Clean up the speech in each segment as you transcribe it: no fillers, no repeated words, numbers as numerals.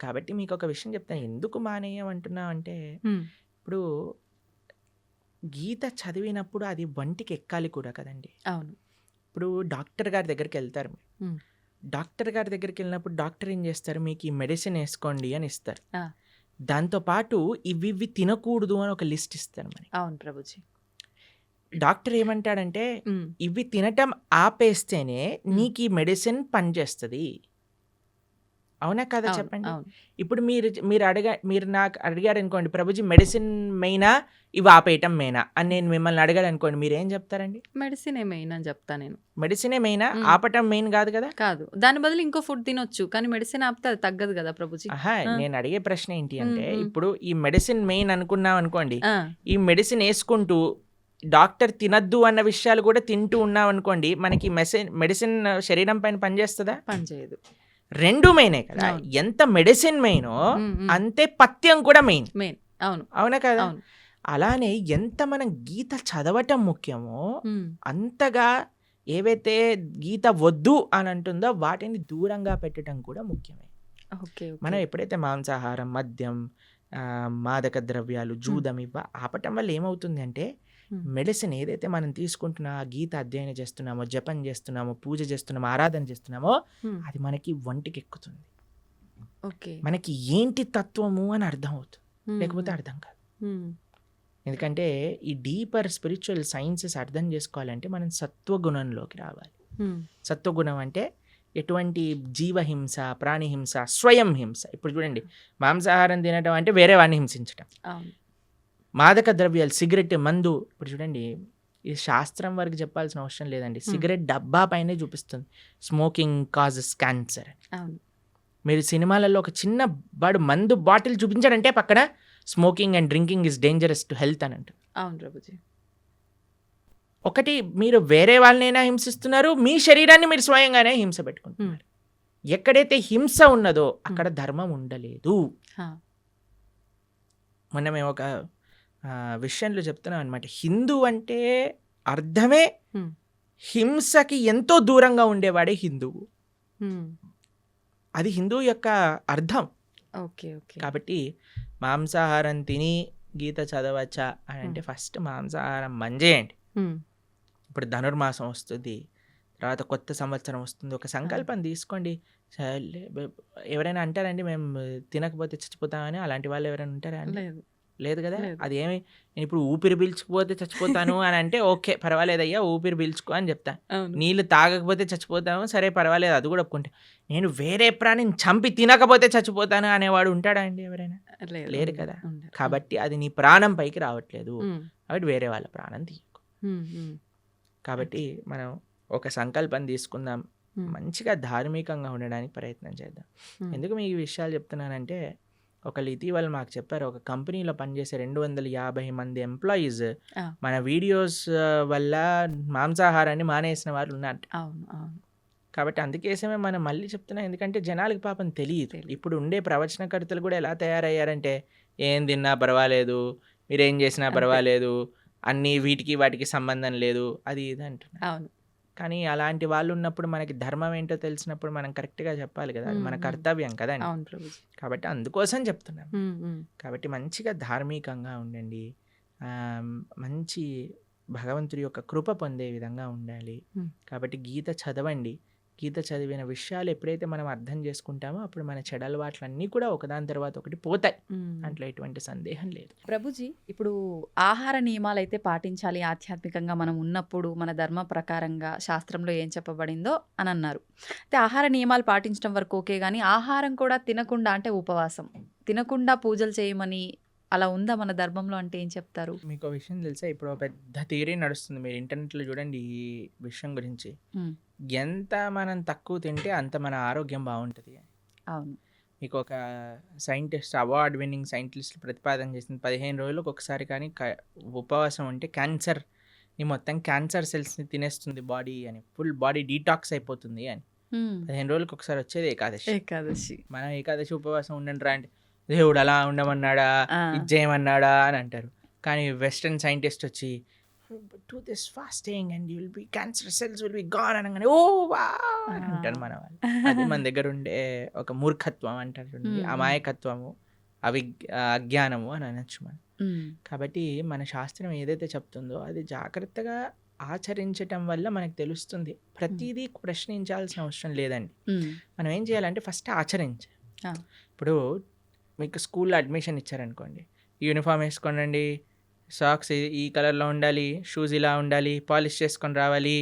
కాబట్టి మీకు ఒక విషయం చెప్తాను. ఎందుకు మానేయమంటున్నా అంటే, హ్మ్. ఇప్పుడు గీత చదివినప్పుడు అది వంటికి ఎక్కాలి కూడా కదండీ! అవును. ఇప్పుడు డాక్టర్ గారి దగ్గరికెళ్తారు మీరు. హ్మ్. డాక్టర్ గారి దగ్గరికెళ్ళినప్పుడు డాక్టర్ ఏం చేస్తారు? మీకు ఈ మెడిసిన్ ఏసుకోండి అని ఇస్తారు. ఆ! దాంతో పాటు ఇవివి తినకూడదు అని ఒక లిస్ట్ ఇస్తారు మనకి. అవును ప్రభుజీ. డాక్టర్ ఏమంటాడంటే, హ్మ్. ఇవి తినటం ఆపేస్తేనే హ్మ్. నీకీ మెడిసిన్ పనిచేస్తది. అవునా? కాదా? అవును. చెప్పండి. అవును. ఇప్పుడు మీరు నాకు అడిగారనుకోండి, ప్రభుజీ మెడిసిన్ మెయినా? ఇవి ఆపేయటం మెయినా? అని నేను మిమ్మల్ని అడిగాననుకోండి, మీరేం చెప్తారండి? మెడిసినే మెయిన్ అని చెప్తా నేను. మెడిసినే మెయినా? హ్మ్. ఆపటం మెయిన్ కాదు కదా? కాదు. దాని బదులు ఇంకో ఫుడ్ తినొచ్చు. కానీ మెడిసిన్ ఆపితే అది తగ్గదు గదా ప్రభుజీ. ఆహా! ఆ! నేను అడిగే ప్రశ్న ఏంటి హ్మ్. అంటే, హ్మ్. ఇప్పుడు ఈ మెడిసిన్ మెయిన్ అనుకున్నాం అనుకోండి, ఆ! ఈ మెడిసిన్ ఏసుకుంటూ డాక్టర్ తినొద్దు అన్న విషయాలు కూడా తింటూ ఉన్నామనుకోండి, మనకి మెడిసిన్ శరీరం పైన పనిచేస్తదా? పని చేయదు. 2 మెయినే కదా! అవును. ఎంత మెడిసిన్ మెయినో, హ్మ్. హ్మ్. అంతే పథ్యం కూడా మెయిన్. మెయిన్. అవును. అవునా కదా? అవును. అలానే ఎంత మనం గీత చదవటం ముఖ్యమో, హ్మ్. అంతగా ఏవైతే గీత వద్దు అని అంటుందో వాటిని దూరంగా పెట్టడం కూడా ముఖ్యమే. ఓకే. మనం ఓకే. ఎప్పుడైతే మాంసాహారం, మద్యం, మాదక ద్రవ్యాలు, హ్మ్. జూదం ఆపటం వల్ల ఏమవుతుంది అంటే, హ్మ్. మెడిసిన్ ఏదైతే మనం తీసుకుంటున్నా, గీత అధ్యయనం చేస్తున్నామో, జపం చేస్తున్నామో, పూజ చేస్తున్నామో, ఆరాధన చేస్తున్నామో, హ్మ్. అది మనకి ఒంటికెక్కుతుంది. ఓకే. మనకి ఏంటి తత్వము అని అర్థం అవుతుంది. హ్మ్. లేకపోతే హ్మ్. అర్థం కాదు. హ్మ్. ఎందుకంటే ఈ డీపర్ స్పిరిచువల్ సైన్సెస్ అర్థం చేసుకోవాలంటే మనం సత్వగుణంలోకి రావాలి. హ్మ్. సత్వగుణం అంటే ఎటువంటి జీవహింస, ప్రాణిహింస, స్వయం హింస. ఇప్పుడు చూడండి, మాంసాహారం తినటం అంటే వేరే వాడిని హింసించటం. అవును. మాదక ద్రవ్యాలు, సిగరెట్, మందు. ఇప్పుడు చూడండి, ఈ శాస్త్రం వరకు చెప్పాల్సిన అవసరం లేదండి. హ్మ్. సిగరెట్ డబ్బా పైనే చూపిస్తుంది స్మోకింగ్ కాజెస్ క్యాన్సర్ అని. అవును. మీరు సినిమాలలో ఒక చిన్న మందు బాటిల్ చూపించాడంటే పక్కన smoking and drinking is dangerous to health అని అంటారు. అవును ప్రభుజీ. ఒకటి, మీరు వేరే వాళ్ళనైనా హింసిస్తున్నారు, మీ శరీరాన్ని మీరు స్వయంగానే హింస హ్మ్. పెట్టుకుంటున్నారు. ఎక్కడైతే హింస ఉన్నదో హ్మ్. అక్కడ ధర్మం ఉండలేదు. ఆ! మొన్న మేము ఒక విషయంలో చెప్తున్నాం అనమాట. హిందూ అంటే అర్థమే హ్మ్. హింసకి ఎంతో దూరంగా ఉండేవాడే హిందువు. హ్మ్. అది హిందువు యొక్క అర్థం. ఓకే. ఓకే. కాబట్టి మాంసాహారం తిని గీత చదవచ్చా అని హ్మ్. అంటే ఫస్ట్ మాంసాహారం చేయండి. హ్మ్. ఇప్పుడు ధనుర్మాసం వస్తుంది, తర్వాత కొత్త సంవత్సరం వస్తుంది. ఒక ఆ! సంకల్పం తీసుకోండి. ఎవరైనా అంటారండి మేము తినకపోతే చచ్చిపోతామని? అలాంటి వాళ్ళు ఎవరైనా ఉంటారా అండి? లేదు. లేదు కదా! లేదు. అదేమి, నేను ఇప్పుడు ఊపిరి పీల్చుకుపోతే చచ్చిపోతాను అని అంటే ఓకే, పర్వాలేదయ్యా, ఊపిరి పీల్చుకో అని చెప్తా. అవును. నీళ్ళు తాగకపోతే చచ్చిపోతాము, సరే పర్వాలేదు, అది కూడా ఒప్పుకుంటా. నేను వేరే ప్రాణిని చంపి తినకపోతే చచ్చిపోతాను అనేవాడు ఉంటాడా అండి ఎవరైనా? లేదు. లేరు కదా! ఉండరు. కాబట్టి అది నీ ప్రాణం పైకి రావట్లేదు. హ్మ్. కాబట్టి వేరే వాళ్ళ ప్రాణం తీయకు. హ్మ్. హ్మ్. కాబట్టి మనం ఒక సంకల్పం తీసుకుందాం. హ్మ్. మంచిగా ధార్మికంగా ఉండడానికి ప్రయత్నం చేద్దాం. హ్మ్. ఎందుకు మీకు ఈ విషయాలు చెప్తున్నానంటే, ఒకళ్ళు ఇటీవల మాకు చెప్పారు, ఒక కంపెనీలో పనిచేసే 250 మంది ఎంప్లాయీస్ ఆ! మన వీడియోస్ వల్ల మాంసాహారాన్ని మానేసిన వాళ్ళు ఉన్నారు. అవును. అవును. కాబట్టి అందుకోసమే మనం మళ్ళీ చెప్తున్నాం. ఎందుకంటే జనాలకి పాపం తెలీదు. ఇప్పుడు ఉండే ప్రవచనకర్తలు కూడా ఎలా తయారయ్యారంటే, ఏం తిన్నా పర్వాలేదు, మీరేం చేసినా అంతే. పర్వాలేదు, అన్నీ వీటికి వాటికి సంబంధం లేదు, అది ఇది అంటున్నారు. అవును. కానీ అలాంటి వాళ్ళు ఉన్నప్పుడు మనకి ధర్మం ఏంటో తెలిసినప్పుడు మనం కరెక్ట్‌గా చెప్పాలి కదా! అది హ్మ్. మన హ్మ్. కర్తవ్యం కదండీ! అవును ప్రభుజీ. కాబట్టి అందుకోసం చెప్తున్నాను. హ్మ్. హ్మ్. కాబట్టి మంచిగా ధార్మికంగా ఉండండి. మంచి భగవంతుడి యొక్క కృప పొందే విధంగా ఉండాలి. హ్మ్. కాబట్టి గీత చదవండి. గీత చదివిన విషయాలు ఎప్పుడైతే మనం అర్థం చేసుకుంటామో అప్పుడు మన చెడలవాట్లన్నీ కూడా ఒకదాని తర్వాత ఒకటి పోతాయి. హ్మ్. దాంట్లో ఎటువంటి సందేహం లేదు. ప్రభుజీ, ఇప్పుడు ఆహార నియమాలైతే పాటించాలి ఆధ్యాత్మికంగా మనం ఉన్నప్పుడు, మన ధర్మ ప్రకారంగా శాస్త్రంలో ఏం చెప్పబడిందో అని అన్నారు. అయితే ఆహార నియమాలు పాటించడం వరకు ఓకే గానీ, ఆహారం కూడా తినకుండా అంటే ఉపవాసం. తినకుండా పూజలు చేయమని అలా ఉందా మన ధర్మంలో అంటే ఏం చెప్తారు? మీకో విషయం తెలుసా? ఇప్పుడు ఒక పెద్ద థియరీ నడుస్తుంది. మీరు ఇంటర్నెట్‌లో చూడండి ఈ విషయం గురించి. హ్మ్. ఎంత మనం తక్కువ తింటే అంత మన ఆరోగ్యం బావుంటది అని. అవును. మీకు ఒక సైంటిస్ట్, అవార్డ్ విన్నింగ్ సైంటిస్ట్ ప్రతిపాదన చేసింది. 15 రోజులకు ఒకసారి కానీ ఉపవాసం ఉంటే మొత్తం క్యాన్సర్ సెల్స్‌ని తినేస్తుంది బాడీ అని. ఫుల్ బాడీ డీటాక్స్ అయిపోతుంది అని. హ్మ్. 15 రోజులకు ఒకసారి వచ్చేది ఏకాదశి. ఏకాదశి. మనం ఏకాదశి ఉపవాసం ఉండండిరా అంటే, దేవుడు అలా ఉండమన్నాడా? ఆ! ఇది చేయమన్నాడా? అని అంటారు. కానీ వెస్టర్న్ సైంటిస్ట్ వచ్చి do this fasting and you will be cancer cells will be gone అనగానే ఓ వా అని అంటారు మన వాళ్ళు. అది మన దగ్గర ఉండే ఒక మూర్ఖత్వం అంటారు చూడండి, అమాయకత్వము, అజ్ఞానము అని అనొచ్చు మనం. కాబట్టి మన శాస్త్రం ఏదైతే చెప్తుందో అది జాగ్రత్తగా ఆచరించటం వల్ల మనకు తెలుస్తుంది. ప్రతిదీ ప్రశ్నించాల్సిన అవసరం లేదండి. మనం ఏం చేయాలంటే ఫస్ట్ ఆచరించాలి. ఇప్పుడు మీకు స్కూల్లో అడ్మిషన్ ఇచ్చారనుకోండి, యూనిఫామ్ వేసుకోండి, సాక్స్ ఈ కలర్లో ఉండాలి, షూస్ ఇలా ఉండాలి, పాలిష్ చేసుకొని రావాలి,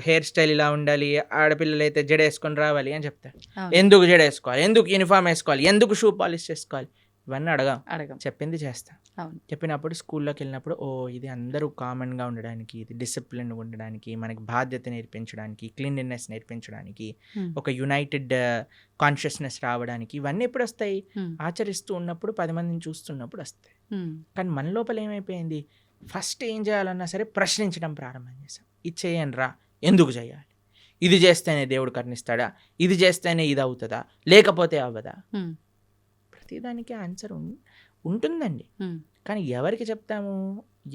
హెయిర్ స్టైల్ ఇలా ఉండాలి, ఆడపిల్లలు అయితే జడ వేసుకొని రావాలి అని చెప్తారు. ఎందుకు జడ వేసుకోవాలి, ఎందుకు యూనిఫామ్ వేసుకోవాలి, ఎందుకు షూ పాలిష్ చేసుకోవాలి, ఇవన్నీ అడగం. చెప్పింది చేస్తాం. చెప్పినప్పుడు స్కూల్లోకి వెళ్ళినప్పుడు ఓ ఇది అందరూ కామన్గా ఉండడానికి, ఇది డిసిప్లిన్గా ఉండడానికి, మనకి బాధ్యత నేర్పించడానికి, క్లీన్లీనెస్ నేర్పించడానికి, ఒక యునైటెడ్ కాన్షియస్నెస్ రావడానికి, ఇవన్నీ ఎప్పుడు వస్తాయి? ఆచరిస్తూ ఉన్నప్పుడు, 10 మందిని చూస్తున్నప్పుడు వస్తాయి. కానీ మన లోపల ఏమైపోయింది, ఫస్ట్ ఏం చేయాలన్నా సరే ప్రశ్నించడం ప్రారంభం చేసాం. ఇది చేయండి రా, ఎందుకు చేయాలి, ఇది చేస్తేనే దేవుడు కరుణిస్తాడా, ఇది చేస్తేనే ఇది అవుతుందా, లేకపోతే అవ్వదా? ప్రతిదానికి ఆన్సర్ ఉంటుందండి. కానీ ఎవరికి చెప్తాము?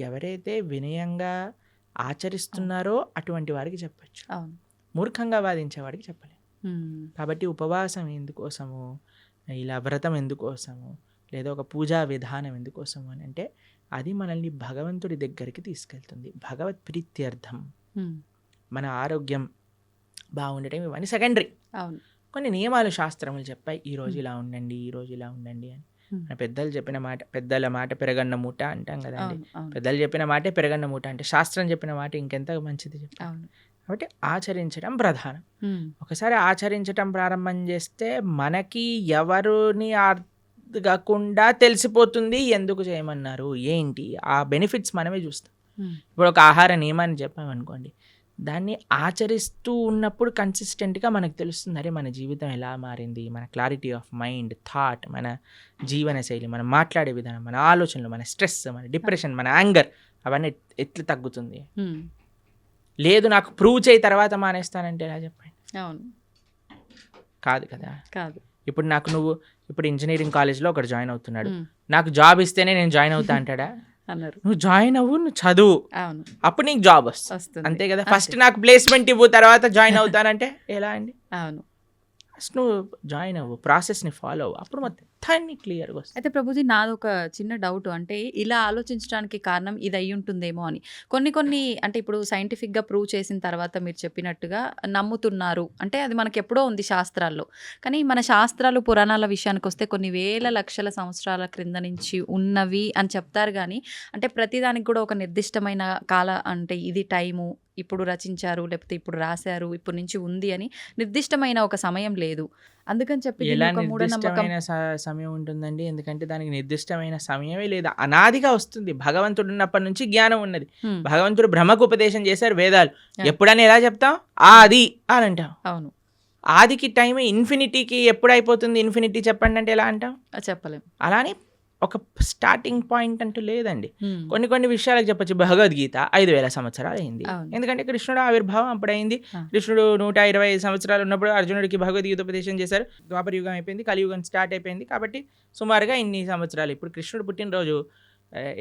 ఎవరైతే వినయంగా ఆచరిస్తున్నారో అటువంటి వారికి చెప్పచ్చు. మూర్ఖంగా వాదించే వాడికి చెప్పలేము. కాబట్టి ఉపవాసం ఎందుకోసము, ఇలా వ్రతం ఎందుకోసము, లేదా ఒక పూజా విధానం ఎందుకోసము అని అంటే అది మనల్ని భగవంతుడి దగ్గరికి తీసుకెళ్తుంది. భగవత్ ప్రీత్యర్థం, మన ఆరోగ్యం బాగుండటం, ఇవన్నీ సెకండరీ. కొన్ని నియమాలు శాస్త్రములు చెప్పాయి, ఈరోజు ఇలా ఉండండి, ఈరోజు ఇలా ఉండండి అని. మన పెద్దలు చెప్పిన మాట, పెద్దల మాట పెరగన్న మూట అంటాం కదండి. పెద్దలు చెప్పిన మాటే పెరగన్న మూట అంటే శాస్త్రం చెప్పిన మాట ఇంకెంత మంచిది చెప్పాలి. కాబట్టి ఆచరించడం ప్రధానం. ఒకసారి ఆచరించడం ప్రారంభం చేస్తే మనకి ఎవరిని అడగకుండా తెలిసిపోతుంది ఎందుకు చేయమన్నారు, ఏంటి ఆ బెనిఫిట్స్ మనమే చూస్తాం. ఇప్పుడు ఒక ఆహార నియమాన్ని చెప్పామనుకోండి, దాన్ని ఆచరిస్తూ ఉన్నప్పుడు కన్సిస్టెంట్గా మనకు తెలుస్తుంది, అరే మన జీవితం ఎలా మారింది, మన క్లారిటీ ఆఫ్ మైండ్, థాట్, మన జీవన శైలి, మనం మాట్లాడే విధానం, మన ఆలోచనలు, మన స్ట్రెస్, మన డిప్రెషన్, మన యాంగర్, అవన్నీ ఎట్లా తగ్గుతుంది. లేదు నాకు ప్రూవ్ చేయి తర్వాత మానేస్తానంటే ఎలా చెప్పండి? కాదు కదా. ఇప్పుడు నువ్వు ఇప్పుడు ఇంజనీరింగ్ కాలేజ్లో ఒకటి జాయిన్ అవుతున్నాడు, నాకు జాబ్ ఇస్తేనే నేను జాయిన్ అవుతా అంటాడా? నువ్వు జాయిన్ అవ్వు, నువ్వు చదువు, అప్పుడు నీకు జాబ్ వస్తుంది, అంతే కదా. ఫస్ట్ నాకు ప్లేస్మెంట్ ఇవ్వు తర్వాత జాయిన్ అవుతానంటే ఎలా అండి? ఫస్ట్ నువ్వు జాయిన్ అవ్వు, ప్రాసెస్ని ఫాలో అవ్వు, అప్పుడు మొత్తం క్లియర్గా వస్తుంది. అయితే ప్రభుజీ నాది ఒక చిన్న డౌట్, అంటే ఇలా ఆలోచించడానికి కారణం ఇది అయి ఉంటుందేమో అని. కొన్ని అంటే ఇప్పుడు సైంటిఫిక్గా ప్రూవ్ చేసిన తర్వాత మీరు చెప్పినట్టుగా నమ్ముతున్నారు అంటే అది మనకి ఎప్పుడో ఉంది శాస్త్రాల్లో. కానీ మన శాస్త్రాలు పురాణాల విషయానికి వస్తే కొన్ని వేల లక్షల సంవత్సరాల క్రింద నుంచి ఉన్నవి అని చెప్తారు. కానీ అంటే ప్రతిదానికి కూడా ఒక నిర్దిష్టమైన అంటే ఇది టైము, ఇప్పుడు రచించారు, లేకపోతే ఇప్పుడు రాశారు, ఇప్పుడు నుంచి ఉంది అని నిర్దిష్టమైన ఒక సమయం లేదు. అందుకని చెప్పి నిర్దిష్టమైన సమయం ఉంటుందండి, ఎందుకంటే దానికి నిర్దిష్టమైన సమయమే లేదు, అనాదిగా వస్తుంది. భగవంతుడు ఉన్నప్పటి నుంచి జ్ఞానం ఉన్నది. భగవంతుడు బ్రహ్మకు ఉపదేశం చేశారు వేదాలు. ఎప్పుడని ఎలా చెప్తాం? ఆది అని అంటాం. అవును, ఆదికి టైం ఇన్ఫినిటీకి ఎప్పుడు అయిపోతుంది? ఇన్ఫినిటీ చెప్పండి అంటే ఎలా అంటాం? చెప్పలేం. అలానే ఒక స్టార్టింగ్ పాయింట్ అంటూ లేదండి. కొన్ని విషయాలకు చెప్పచ్చు. భగవద్గీత 5000 సంవత్సరాలు అయింది, ఎందుకంటే కృష్ణుడు ఆవిర్భావం అప్పుడైంది. కృష్ణుడు 125 సంవత్సరాలు ఉన్నప్పుడు అర్జునుడికి భగవద్గీత ఉపదేశం చేశారు. ద్వాపర యుగం అయిపోయింది, కలియుగం స్టార్ట్ అయిపోయింది. కాబట్టి సుమారుగా ఇన్ని సంవత్సరాలు. ఇప్పుడు కృష్ణుడు పుట్టినరోజు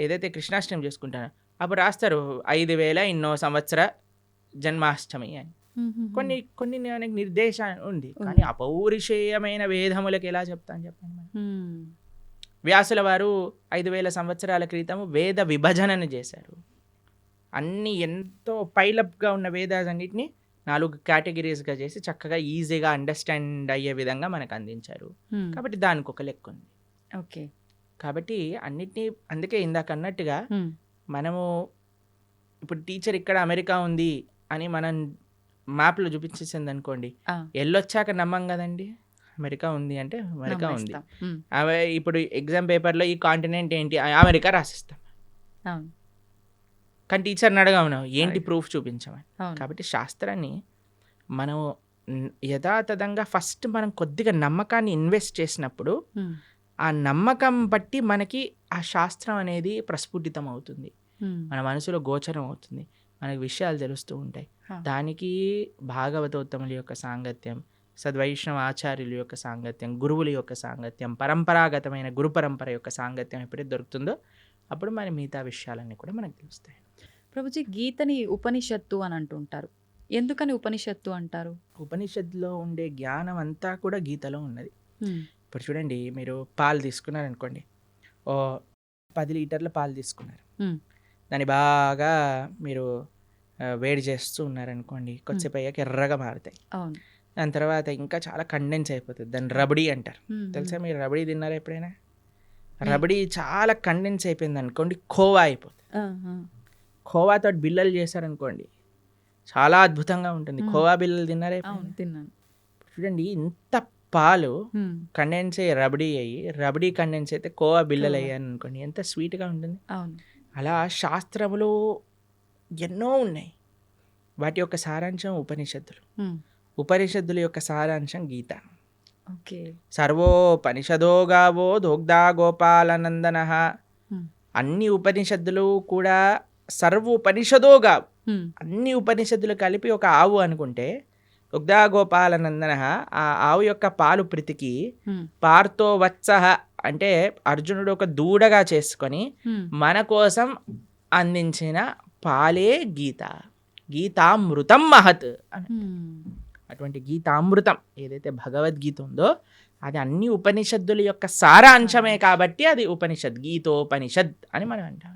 ఏదైతే కృష్ణాష్టమి చేసుకుంటారో అప్పుడు రాస్తారు 5000 ఇన్నో సంవత్సర జన్మాష్టమి అని. కొన్ని నిర్దేశం ఉంది, కానీ అపౌరుషేయమైన వేదములకు ఎలా చెప్తాను చెప్పండి. వ్యాసుల వారు 5000 సంవత్సరాల క్రితం వేద విభజనను చేశారు. అన్ని ఎంతో పైలప్గా ఉన్న వేదాలన్నింటినీ 4 కేటగిరీస్గా చేసి చక్కగా ఈజీగా అండర్స్టాండ్ అయ్యే విధంగా మనకు అందించారు. కాబట్టి దానికి ఒక లెక్క ఉంది. ఓకే, కాబట్టి అన్నిటినీ, అందుకే ఇందాక అన్నట్టుగా మనము ఇప్పుడు టీచర్ ఇక్కడ అమెరికా ఉంది అని మనం మ్యాప్లో చూపించేసింది అనుకోండి, వెళ్ళొచ్చాక నమ్మం కదండి. అమెరికా ఉంది అంటే అమెరికా ఉంది. ఇప్పుడు ఎగ్జామ్ పేపర్లో ఈ కాంటినెంట్ ఏంటి, అమెరికా రాసిస్తాం. కానీ టీచర్ని అడగమను ఏంటి ప్రూఫ్ చూపించమని. కాబట్టి శాస్త్రాన్ని మనం యథాతథంగా ఫస్ట్ మనం కొద్దిగా నమ్మకాన్ని ఇన్వెస్ట్ చేసినప్పుడు ఆ నమ్మకం బట్టి మనకి ఆ శాస్త్రం అనేది ప్రస్ఫుటితం అవుతుంది, మన మనసులో గోచరం అవుతుంది, మనకి విషయాలు తెలుస్తూ ఉంటాయి. దానికి భాగవతోత్తముల యొక్క సాంగత్యం, సద్వైష్ణవ ఆచార్యుల యొక్క సాంగత్యం, గురువుల యొక్క సాంగత్యం, పరంపరాగతమైన గురు పరంపర యొక్క సాంగత్యం ఎప్పుడైతే దొరుకుతుందో అప్పుడు మన మిగతా విషయాలన్నీ కూడా మనకు తెలుస్తాయి. ప్రభుజీ గీతని ఉపనిషత్తు అని అంటుంటారు. ఎందుకని ఉపనిషత్తు అంటారు? ఉపనిషత్తులో ఉండే జ్ఞానం అంతా కూడా గీతలో ఉన్నది. హ్మ్. ఇప్పుడు చూడండి, మీరు పాలు తీసుకున్నారనుకోండి, ఓ 10 లీటర్ల పాలు తీసుకున్నారు. హ్మ్. దాన్ని బాగా మీరు వేడి చేస్తూ ఉన్నారనుకోండి, కొద్దిసేపు అయ్యాక ఎర్రగా మారుతాయి. అవును. దాని తర్వాత ఇంకా చాలా కండెన్స్ అయిపోతుంది. దాన్ని రబడీ అంటారు. తెలుసా? మీరు రబడీ తిన్నారా ఎప్పుడైనా? రబడీ చాలా కండెన్స్ అయిపోయింది అనుకోండి, ఖోవా అయిపోతుంది. ఖోవాతో బిల్లలు చేశారనుకోండి, చాలా అద్భుతంగా ఉంటుంది. ఖోవా బిల్లలు తిన్నారా అవును, ఎప్పుడైనా? తిన్నాను. చూడండి, ఇంత పాలు కండెన్స్ అయ్యి రబడీ అయ్యి, రబడీ కండెన్స్ అయితే కోవా బిల్లలు కోవా. అయ్యాను అనుకోండి, ఎంత స్వీట్గా ఉంటుంది. అవును. అలా శాస్త్రములు ఎన్నో ఉన్నాయి. వాటి యొక్క సారాంశం ఉపనిషత్తులు. ఉపనిషత్తుల యొక్క సారాంశం గీత. ఓకే. సర్వోపనిషదో గావో దోగ్ధా గోపాలనందన. అన్ని ఉపనిషత్తులు కూడా సర్వోపనిషదో గావు, అన్ని ఉపనిషత్తులు కలిపి ఒక ఆవు అనుకుంటే, దుగ్ధా గోపాలనందన, ఆ ఆవు యొక్క పాలు ప్రీతికి పార్థో వత్సః అంటే అర్జునుడు ఒక దూడగా చేసుకొని మన కోసం అందించిన పాలే గీత. గీతామృతం మహత్ అని. అటువంటి గీతామృతం ఏదైతే భగవద్గీత ఉందో అది అన్ని ఉపనిషత్తుల యొక్క సారాంశమే కాబట్టి అది ఉపనిషత్, గీతోపనిషత్ అని మనం అంటాం.